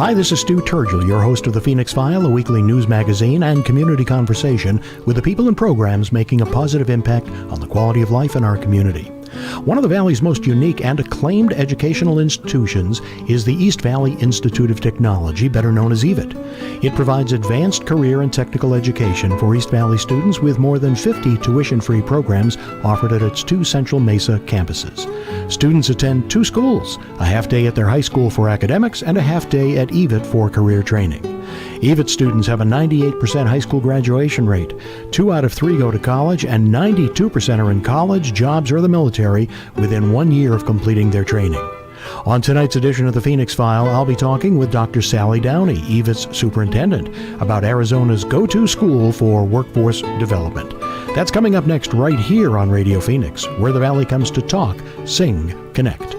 Hi, this is Stu Turgel, your host of the Phoenix File, a weekly news magazine and community conversation with the people and programs making a positive impact on the quality of life in our community. One of the Valley's most unique and acclaimed educational institutions is the East Valley Institute of Technology, better known as EVIT. It provides advanced career and technical education for East Valley students with more than 50 tuition-free programs offered at its two Central Mesa campuses. Students attend two schools, a half-day at their high school for academics and a half-day at EVIT for career training. EVIT students have a 98% high school graduation rate. 2 out of 3 go to college, and 92% are in college, jobs, or the military within 1 year of completing their training. On tonight's edition of the Phoenix File, I'll be talking with Dr. Sally Downey, EVIT's superintendent, about Arizona's go-to school for workforce development. That's coming up next right here on Radio Phoenix, where the Valley comes to talk, sing, connect.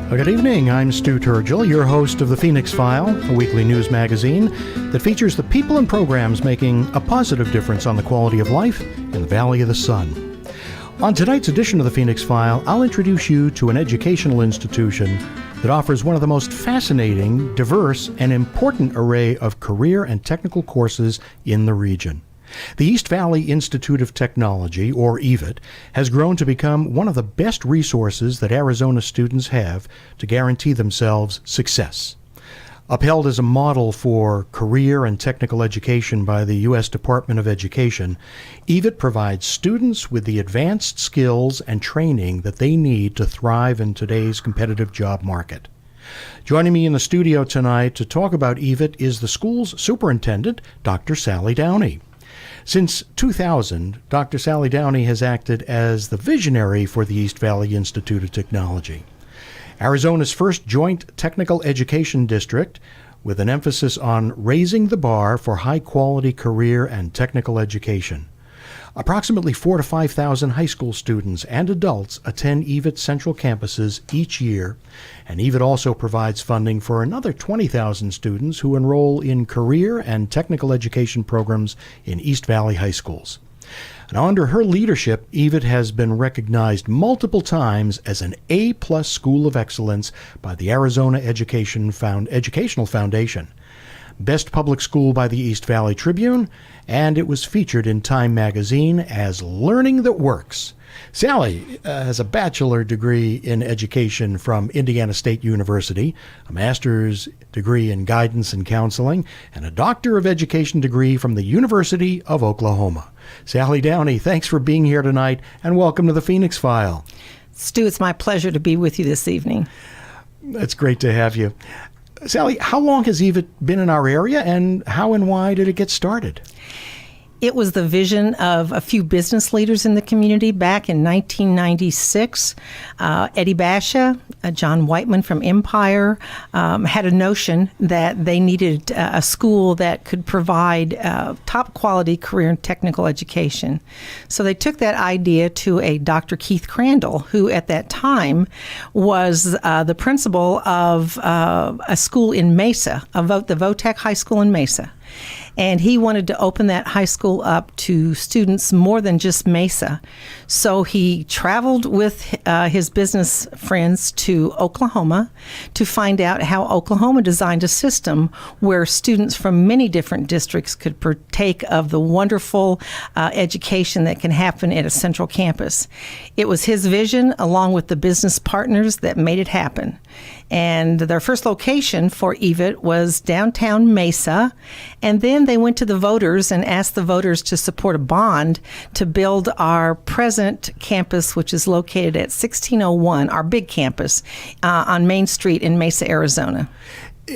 Good evening, I'm Stu Turgel, your host of the Phoenix File, a weekly news magazine that features the people and programs making a positive difference on the quality of life in the Valley of the Sun. On tonight's edition of the Phoenix File, I'll introduce you to an educational institution that offers one of the most fascinating, diverse, and important array of career and technical courses in the region. The East Valley Institute of Technology, or EVIT, has grown to become one of the best resources that Arizona students have to guarantee themselves success. Upheld as a model for career and technical education by the U.S. Department of Education, EVIT provides students with the advanced skills and training that they need to thrive in today's competitive job market. Joining me in the studio tonight to talk about EVIT is the school's superintendent, Dr. Sally Downey. Since 2000, Dr. Sally Downey has acted as the visionary for the East Valley Institute of Technology, Arizona's first joint technical education district with an emphasis on raising the bar for high-quality career and technical education. Approximately 4,000 to 5,000 high school students and adults attend EVIT central campuses each year, and EVIT also provides funding for another 20,000 students who enroll in career and technical education programs in East Valley high schools. Now, under her leadership, EVIT has been recognized multiple times as an A-plus School of Excellence by the Arizona Educational Foundation, Best Public School by the East Valley Tribune, and it was featured in Time magazine as Learning That Works. Sally has a bachelor degree in education from Indiana State University, a master's degree in guidance and counseling, and a doctor of education degree from the University of Oklahoma. Sally Downey, thanks for being here tonight, and welcome to the Phoenix File. Stu, it's my pleasure to be with you this evening. It's great to have you. Sally, how long has EVIT been in our area, and how and why did it get started? It was the vision of a few business leaders in the community back in 1996. Eddie Basha, John Whiteman from Empire, had a notion that they needed a school that could provide top quality career and technical education. So they took that idea to a Dr. Keith Crandall, who at that time was the principal of a school in Mesa, the Votech High School in Mesa. And he wanted to open that high school up to students more than just Mesa. So he traveled with his business friends to Oklahoma to find out how Oklahoma designed a system where students from many different districts could partake of the wonderful education that can happen at a central campus. It was his vision, along with the business partners, that made it happen. And their first location for EVIT was downtown Mesa. And then they went to the voters and asked the voters to support a bond to build our present campus, which is located at 1601, our big campus, on Main Street in Mesa, Arizona.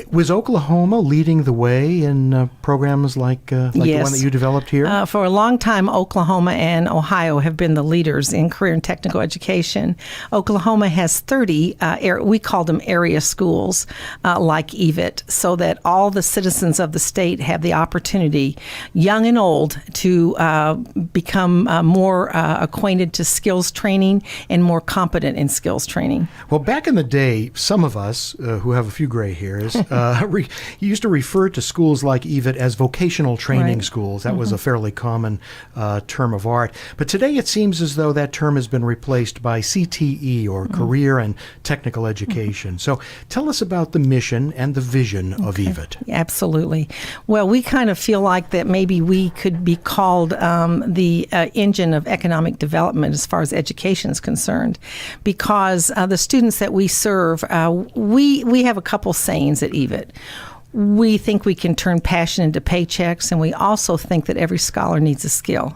Was Oklahoma leading the way in programs like Yes. the one that you developed here? For a long time, Oklahoma and Ohio have been the leaders in career and technical education. Oklahoma has 30, we call them area schools, like EVIT, so that all the citizens of the state have the opportunity, young and old, to become more acquainted to skills training and more competent in skills training. Well, back in the day, some of us who have a few gray hairs you used to refer to schools like EVIT as vocational training Right. schools. That was a fairly common term of art. But today it seems as though that term has been replaced by CTE, or Career and Technical Education. So tell us about the mission and the vision of EVIT. Absolutely. Well, we kind of feel like that maybe we could be called the engine of economic development as far as education is concerned, because the students that we serve, we have a couple sayings at EVIT. We think we can turn passion into paychecks, and we also think that every scholar needs a skill.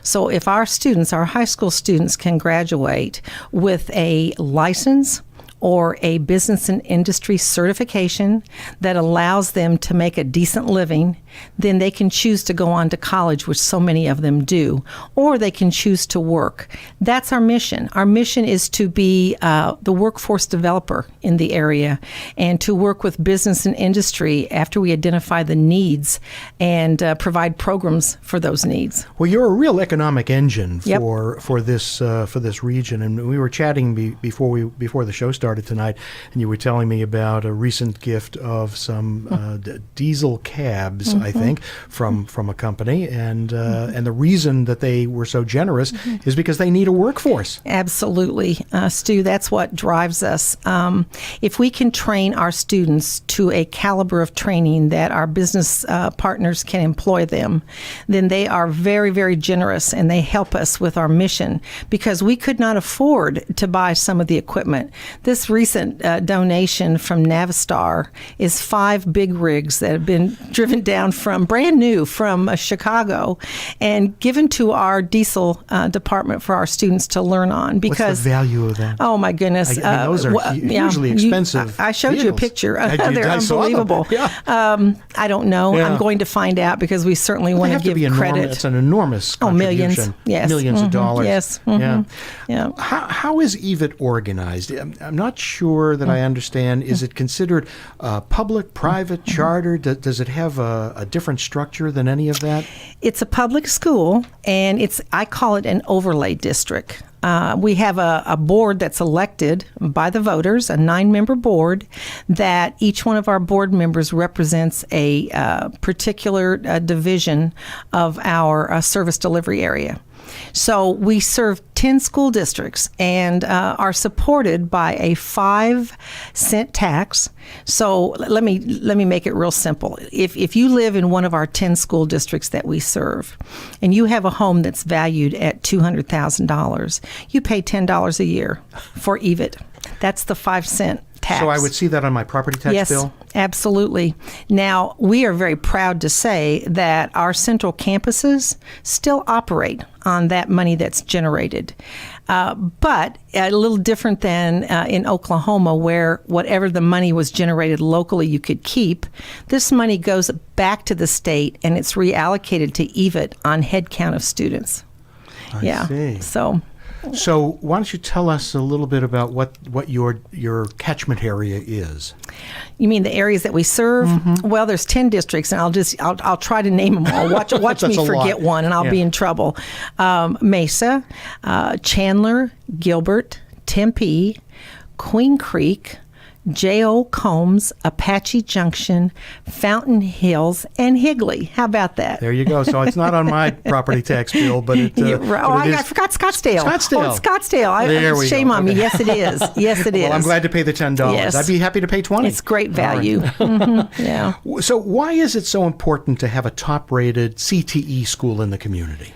So if our students, our high school students, can graduate with a license or a business and industry certification that allows them to make a decent living, then they can choose to go on to college, which so many of them do, or they can choose to work. That's our mission. Our mission is to be the workforce developer in the area and to work with business and industry after we identify the needs and provide programs for those needs. Well, you're a real economic engine Yep. for this region, and we were chatting before the show started tonight, and you were telling me about a recent gift of some diesel cabs, I think, from a company, and the reason that they were so generous is because they need a workforce. Absolutely, Stu. That's what drives us. If we can train our students to a caliber of training that our business partners can employ them, then they are very, very generous, and they help us with our mission, because we could not afford to buy some of the equipment. This recent donation from Navistar is 5 big rigs that have been driven down from brand new from Chicago and given to our diesel department for our students to learn on. Because what's the value of that? Oh my goodness, I mean, those are hugely expensive. I showed you a vehicles. picture. I did. They're I saw them. unbelievable. Yeah. I don't know. Yeah. I'm going to find out, because we certainly They want to have to give be credit. It's an enormous contribution. Millions. Yes. Millions of dollars. Yes. Yeah. Yeah. How is EVIT organized? I'm not sure that I understand. Is it considered public, private, charter? Does it have a different structure than any of that? It's a public school, and I call it an overlay district. We have a board that's elected by the voters, a 9-member board, that each one of our board members represents a particular division of our service delivery area. So we serve 10 school districts and are supported by a 5-cent tax. So let me make it real simple. If you live in one of our 10 school districts that we serve, and you have a home that's valued at $200,000, you pay $10 a year for EVIT. That's the 5-cent tax. So I would see that on my property tax bill? Yes, absolutely. Now, we are very proud to say that our central campuses still operate on that money that's generated. But a little different than in Oklahoma, where whatever the money was generated locally you could keep, this money goes back to the state and it's reallocated to EVIT on head count of students. I see. So why don't you tell us a little bit about what your catchment area is? you mean the areas that we serve? Mm-hmm. Well, there's 10 districts, and I'll try to name them all. Watch me forget one, and I'll be in trouble. Mesa, Chandler, Gilbert, Tempe, Queen Creek, J.O. Combs, Apache Junction, Fountain Hills, and Higley. How about that? There you go. So it's not on my property tax bill, but it. I forgot Scottsdale. Scottsdale. Oh, it's Scottsdale. There we Shame go. on me. Yes, it is. Yes, it is. Well, I'm glad to pay the $10. Yes. I'd be happy to pay $20. It's great value. Right. Mm-hmm. Yeah. So why is it so important to have a top-rated CTE school in the community?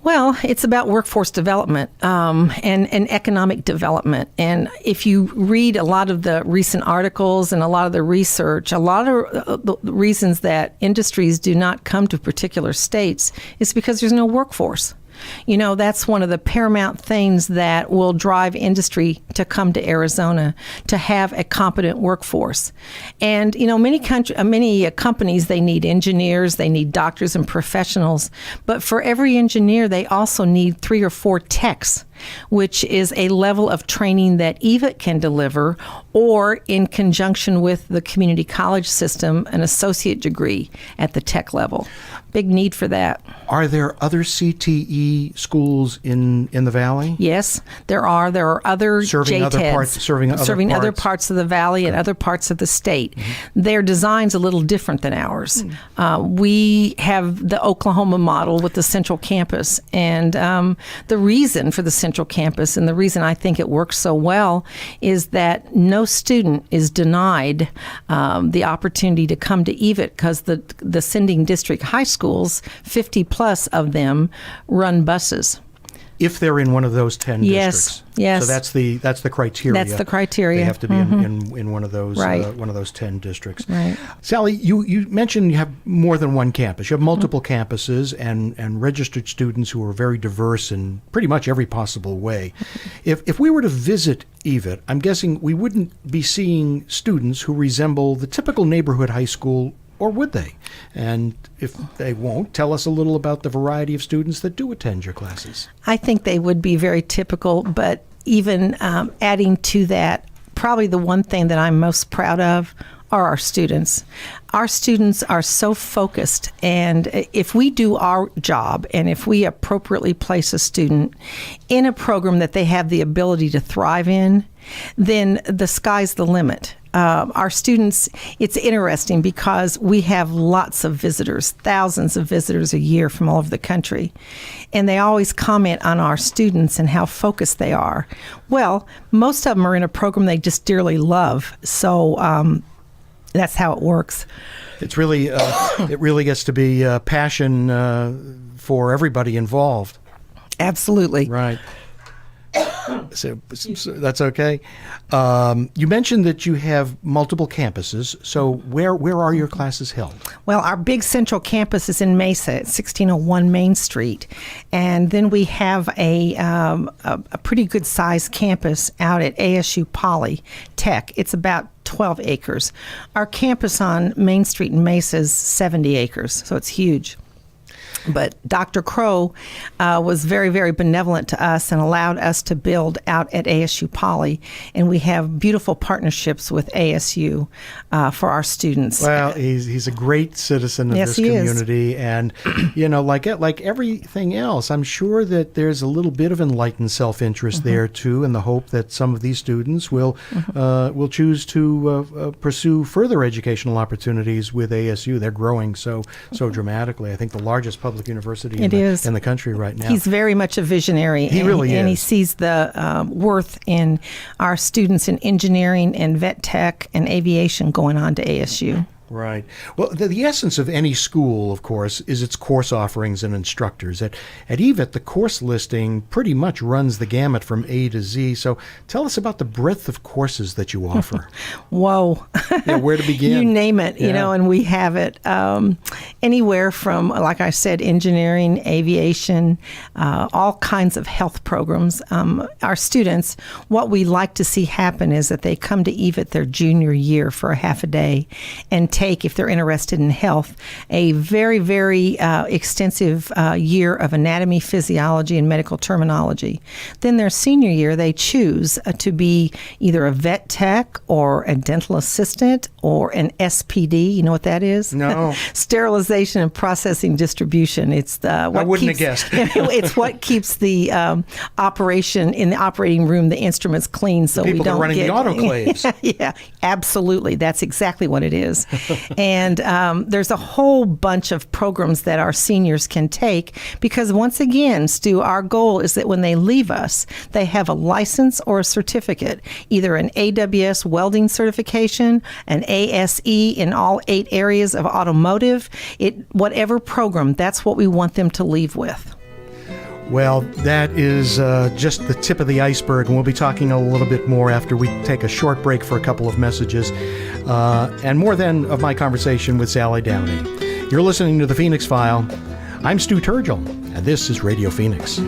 Well, it's about workforce development and economic development. And if you read a lot of the recent articles and a lot of the research, a lot of the reasons that industries do not come to particular states is because there's no workforce. You know, that's one of the paramount things that will drive industry to come to Arizona, to have a competent workforce. And, you know, many companies, they need engineers, they need doctors and professionals. But for every engineer, they also need 3 or 4 techs which is a level of training that EVIT can deliver, or in conjunction with the community college system, an associate degree at the tech level. Big need for that. Are there other CTE schools in the Valley? Yes, there are. There are other serving JTEDs, other parts of the Valley and other parts of the state. Mm-hmm. Their design's a little different than ours. We have the Oklahoma model with the central campus, and the reason for the central campus, and the reason I think it works so well, is that no student is denied the opportunity to come to EVIT, because the sending district high schools, 50 plus of them, run buses. If they're in one of those 10 districts. Yes. So that's the criteria. That's the criteria. They have to be in one of those right. One of those 10 districts. Right. Sally, you mentioned you have more than one campus. You have multiple campuses and registered students who are very diverse in pretty much every possible way. If we were to visit EVIT, I'm guessing we wouldn't be seeing students who resemble the typical neighborhood high school, or would they? And if they won't, tell us a little about the variety of students that do attend your classes. I think they would be very typical, but even adding to that, probably the one thing that I'm most proud of are our students. Our students are so focused, and if we do our job and if we appropriately place a student in a program that they have the ability to thrive in, then the sky's the limit. Our students, it's interesting because we have lots of visitors, thousands of visitors a year from all over the country, and they always comment on our students and how focused they are. Well, most of them are in a program they just dearly love, so that's how it works. It's really, it really gets to be passion for everybody involved. Absolutely. Right. So that's okay. You mentioned that you have multiple campuses. So where are your classes held? Well, our big central campus is in Mesa at 1601 Main Street. And then we have a pretty good sized campus out at ASU Poly Tech. It's about 12 acres. Our campus on Main Street in Mesa is 70 acres, so it's huge. But Dr. Crow was very, very benevolent to us and allowed us to build out at ASU Poly, and we have beautiful partnerships with ASU for our students. Well, he's a great citizen of yes, this he community, is. And like everything else, I'm sure that there's a little bit of enlightened self-interest there too, in the hope that some of these students will choose to pursue further educational opportunities with ASU. They're growing so dramatically. I think the largest public university in the country right now. He's very much a visionary. He really is. And he sees the worth in our students in engineering and vet tech and aviation going on to ASU. Right. Well, the essence of any school, of course, is its course offerings and instructors. At EVIT, the course listing pretty much runs the gamut from A to Z. So tell us about the breadth of courses that you offer. Whoa. Yeah, where to begin? You name it, you know, and we have it anywhere from, like I said, engineering, aviation, all kinds of health programs. Our students, what we like to see happen is that they come to EVIT their junior year for a half a day and take, if they're interested in health, a very, very extensive year of anatomy, physiology, and medical terminology. Then their senior year, they choose to be either a vet tech or a dental assistant or an SPD. You know what that is? No. Sterilization and processing distribution. It's the I wouldn't have guessed. It's what keeps the operation in the operating room, the instruments clean, so we don't people running get the autoclaves. Yeah, absolutely. That's exactly what it is. And there's a whole bunch of programs that our seniors can take because, once again, Stu, our goal is that when they leave us, they have a license or a certificate, either an AWS welding certification, an ASE in all 8 areas of automotive, whatever program, that's what we want them to leave with. Well, that is just the tip of the iceberg, and we'll be talking a little bit more after we take a short break for a couple of messages, and more then of my conversation with Sally Downey. You're listening to The Phoenix File. I'm Stu Turgel, and this is Radio Phoenix.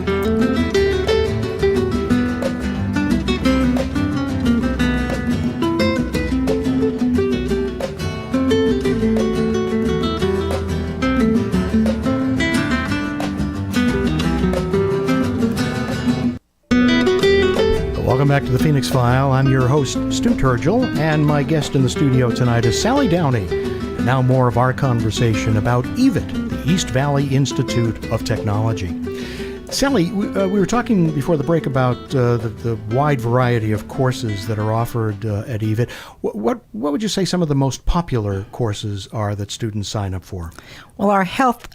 back to the Phoenix File. I'm your host, Stu Turgel, and my guest in the studio tonight is Sally Downey. And now more of our conversation about EVIT, the East Valley Institute of Technology. Sally, we were talking before the break about the wide variety of courses that are offered at EVIT. What would you say some of the most popular courses are that students sign up for? Well, our health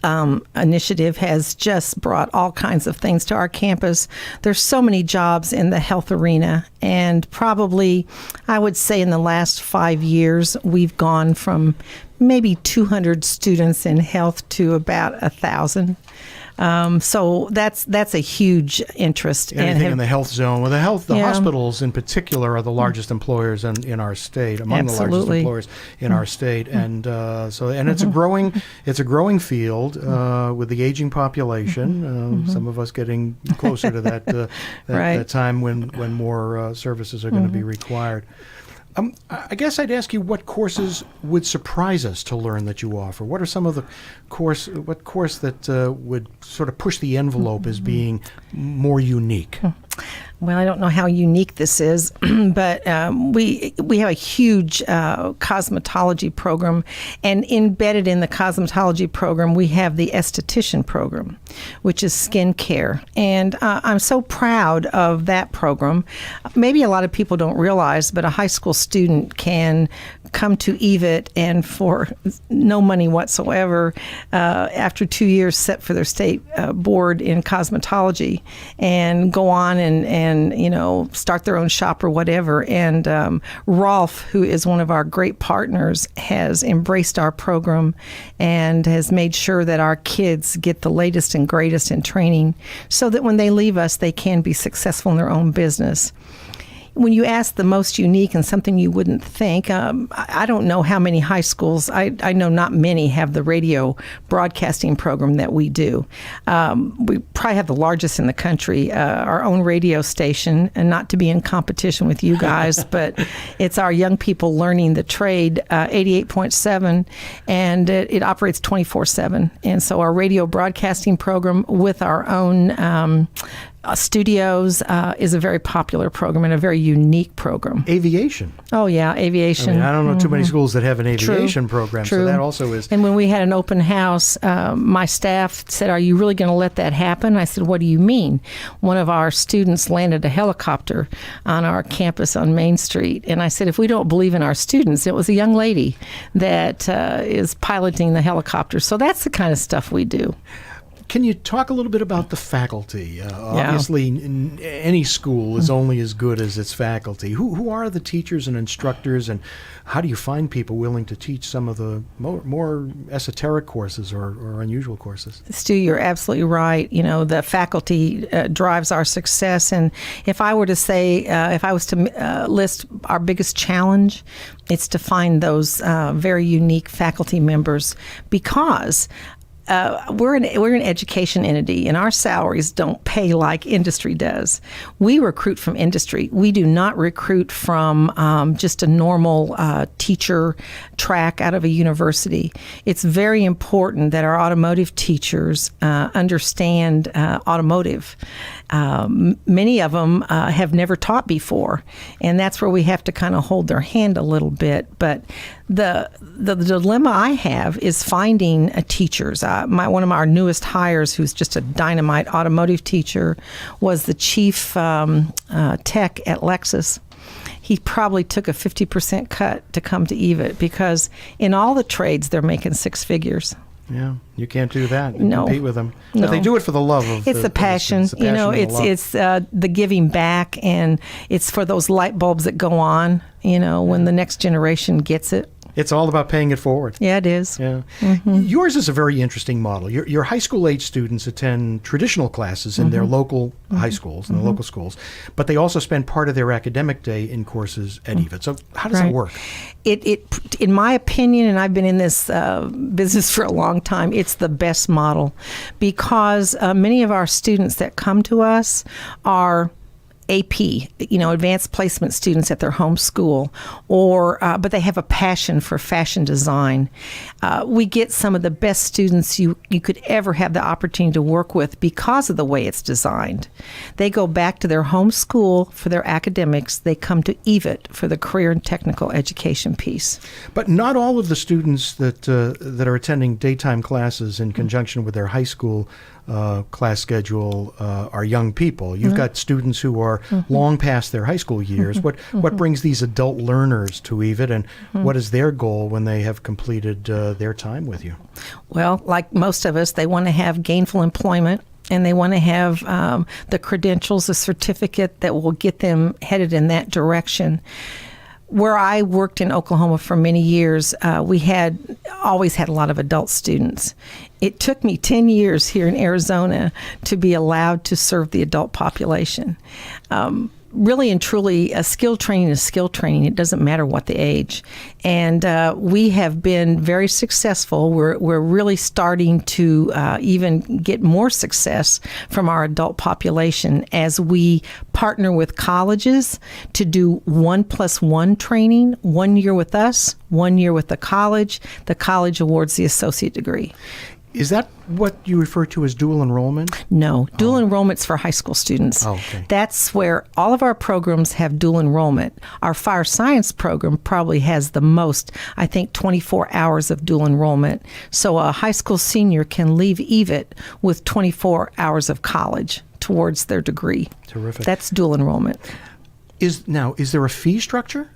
initiative has just brought all kinds of things to our campus. There's so many jobs in the health arena, and probably, I would say in the last 5 years, we've gone from maybe 200 students in health to about 1,000. So that's a huge interest. Anything in the health zone. Well, the hospitals in particular are the largest employers in our state, among the largest employers in our state, and it's a growing field with the aging population. Some of us getting closer to that time when more services are going to be required. I guess I'd ask you what courses would surprise us to learn that you offer. What are some of the course that would sort of push the envelope as being more unique? Well, I don't know how unique this is, but we have a huge cosmetology program, and embedded in the cosmetology program, we have the esthetician program, which is skin care. And I'm so proud of that program. Maybe a lot of people don't realize, but a high school student can come to EVIT and for no money whatsoever, after 2 years set for their state board in cosmetology, and go on and start their own shop or whatever. And Rolf, who is one of our great partners, has embraced our program and has made sure that our kids get the latest and greatest in training so that when they leave us, they can be successful in their own business. When you ask the most unique and something you wouldn't think, I don't know how many high schools, I know not many have the radio broadcasting program that we do. We probably have the largest in the country, our own radio station, and not to be in competition with you guys, but it's our young people learning the trade, 88.7, and it operates 24/7. And so our radio broadcasting program with our own studios is a very popular program and a very unique program. Aviation. Oh, yeah, aviation. I don't know too many schools that have an aviation program, True. So that also is. And when we had an open house, my staff said, "Are you really going to let that happen?" I said, "What do you mean?" One of our students landed a helicopter on our campus on Main Street, and I said, "If we don't believe in our students," it was a young lady that is piloting the helicopter. So that's the kind of stuff we do. Can you talk a little bit about the faculty? Obviously, any school is only as good as its faculty. Who are the teachers and instructors, and how do you find people willing to teach some of the more esoteric courses or unusual courses? Stu, you're absolutely right. The faculty drives our success. And if I were to say, if I was to list our biggest challenge, it's to find those very unique faculty members, because we're an education entity, and our salaries don't pay like industry does. We recruit from industry. We do not recruit from just a normal teacher track out of a university. It's very important that our automotive teachers understand automotive. Many of them have never taught before, and that's where we have to kind of hold their hand a little bit. But the dilemma I have is finding teachers. One of our newest hires, who's just a dynamite automotive teacher, was the chief tech at Lexus. He probably took a 50% cut to come to EVIT, because in all the trades they're making six figures. Yeah, you can't do that and No. compete with them. No. But they do it for the love of It's the passion. It's the passion and the love. It's the giving back, and it's for those light bulbs that go on, when the next generation gets it. It's all about paying it forward. Yeah, it is. Yeah. Yours is a very interesting model. Your high school age students attend traditional classes in their local high schools, in the local schools, but they also spend part of their academic day in courses at EVIT. So how does that work? It, in my opinion, and I've been in this business for a long time, it's the best model, because many of our students that come to us are AP, advanced placement students at their home school, but they have a passion for fashion design. We get some of the best students you could ever have the opportunity to work with because of the way it's designed. They go back to their home school for their academics. They come to EVIT for the career and technical education piece. But not all of the students that are attending daytime classes in conjunction with their high school class schedule are young people. You've got students who are long past their high school years. What brings these adult learners to EVIT, and what is their goal when they have completed their time with you? Well, like most of us, they want to have gainful employment, and they want to have the credentials, the certificate that will get them headed in that direction. Where I worked in Oklahoma for many years, we always had a lot of adult students. It took me 10 years here in Arizona to be allowed to serve the adult population. Really and truly, skill training is skill training. It doesn't matter what the age. And we have been very successful. We're really starting to even get more success from our adult population as we partner with colleges to do 1+1 training, 1 year with us, 1 year with the college. The college awards the associate degree. Is that what you refer to as dual enrollment? No, dual enrollment's for high school students. Oh, okay. That's where all of our programs have dual enrollment. Our fire science program probably has the most, I think, 24 hours of dual enrollment. So a high school senior can leave EVIT with 24 hours of college towards their degree. Terrific. That's dual enrollment. Is there a fee structure?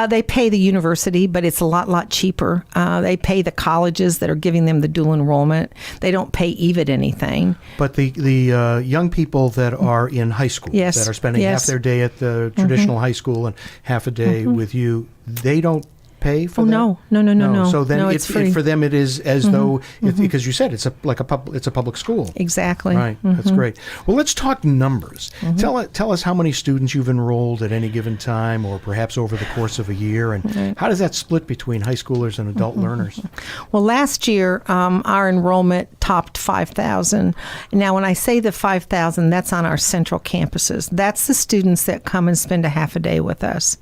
They pay the university, but it's a lot cheaper. They pay the colleges that are giving them the dual enrollment. They don't pay EVIT anything. But the young people that are in high school, Yes. that are spending Yes. half their day at the traditional high school and half a day with you, they don't pay for that? No. So then No, it's free. for them it is as though, because you said it's a public school. Exactly. Right. That's great. Well, let's talk numbers. Tell us how many students you've enrolled at any given time, or perhaps over the course of a year, and how does that split between high schoolers and adult learners? Well, last year, our enrollment topped 5,000. Now, when I say the 5,000, that's on our central campuses. That's the students that come and spend a half a day with us.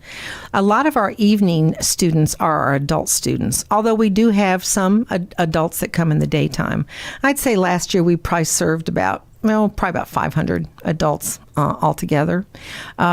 A lot of our evening students are our adult students, although we do have some adults that come in the daytime. I'd say last year we probably served about 500 adults altogether.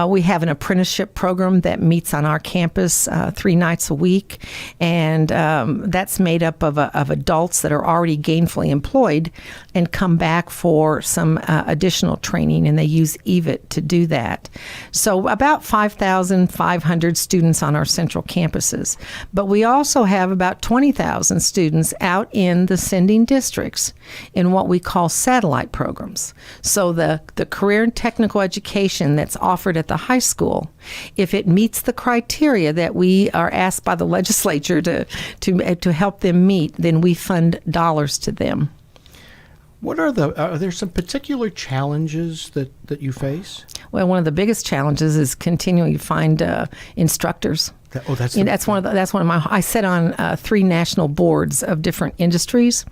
We have an apprenticeship program that meets on our campus 3 nights a week, and that's made up of adults that are already gainfully employed and come back for some additional training, and they use EVIT to do that. So about 5,500 students on our central campuses. But we also have about 20,000 students out in the sending districts in what we call satellite programs. So the career and technical education that's offered at the high school, if it meets the criteria that we are asked by the legislature to help them meet, then we fund dollars to them. Are there some particular challenges that you face? Well, one of the biggest challenges is continuing to find instructors. That's one of my. I sit on 3 national boards of different industries,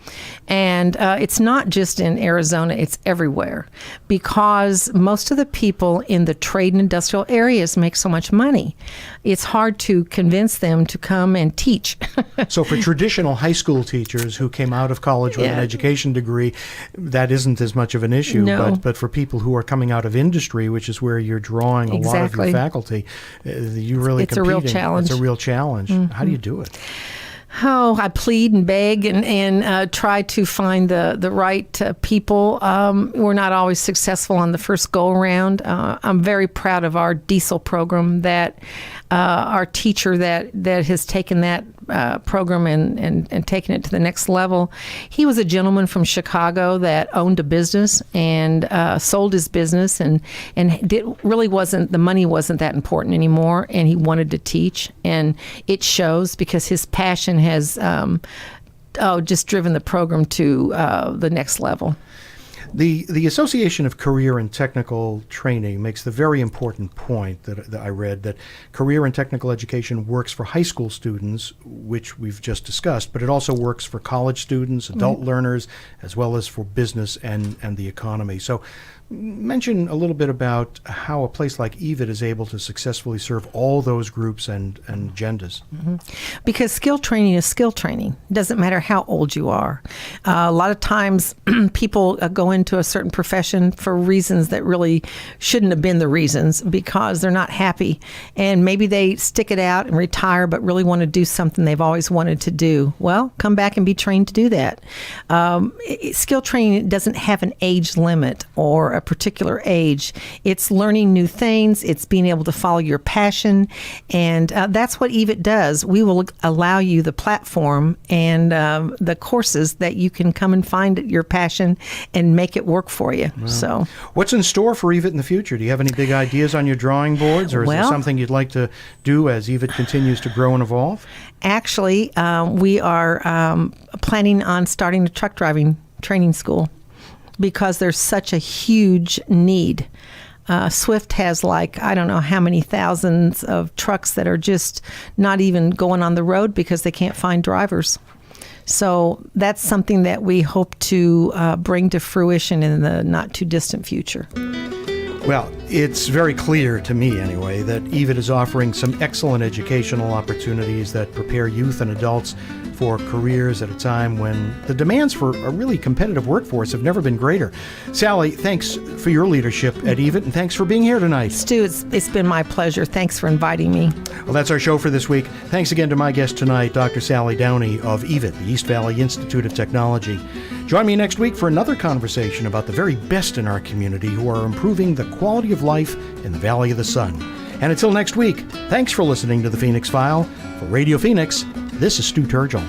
and it's not just in Arizona; it's everywhere, because most of the people in the trade and industrial areas make so much money. It's hard to convince them to come and teach. So for traditional high school teachers who came out of college with an education degree, that isn't as much of an issue. No. But for people who are coming out of industry, which is where you're drawing a lot of your faculty, you really It's a real challenge. It's a real challenge. How do you do it? Oh, I plead and beg and try to find the right people. We're not always successful on the first go-around. I'm very proud of our diesel program, that our teacher that has taken that program and taken it to the next level. He was a gentleman from Chicago that owned a business and sold his business, and the money wasn't that important anymore, and he wanted to teach, and it shows because his passion has just driven the program to the next level. The Association of Career and Technical Training makes the very important point that I read, that career and technical education works for high school students, which we've just discussed, but it also works for college students, adult learners, as well as for business and the economy. So Mention a little bit about how a place like EVIT is able to successfully serve all those groups and agendas. Because skill training is skill training. It doesn't matter how old you are. A lot of times people go into a certain profession for reasons that really shouldn't have been the reasons, because they're not happy. And maybe they stick it out and retire, but really want to do something they've always wanted to do. Well, come back and be trained to do that. Skill training doesn't have an age limit or a particular age. It's learning new things. It's being able to follow your passion. And that's what EVIT does. We will allow you the platform and the courses that you can come and find your passion and make it work for you. Wow. So, what's in store for EVIT in the future? Do you have any big ideas on your drawing boards, or is there something you'd like to do as EVIT continues to grow and evolve? Actually, we are planning on starting a truck driving training school, because there's such a huge need. Swift has I don't know how many thousands of trucks that are just not even going on the road because they can't find drivers. So that's something that we hope to bring to fruition in the not too distant future. Well, it's very clear to me, anyway, that EVIT is offering some excellent educational opportunities that prepare youth and adults for careers at a time when the demands for a really competitive workforce have never been greater. Sally, thanks for your leadership at EVIT, and thanks for being here tonight. Stu, it's been my pleasure. Thanks for inviting me. Well, that's our show for this week. Thanks again to my guest tonight, Dr. Sally Downey of EVIT, the East Valley Institute of Technology. Join me next week for another conversation about the very best in our community who are improving the quality of life in the Valley of the Sun. And until next week, thanks for listening to The Phoenix File. For Radio Phoenix, this is Stu Turgel.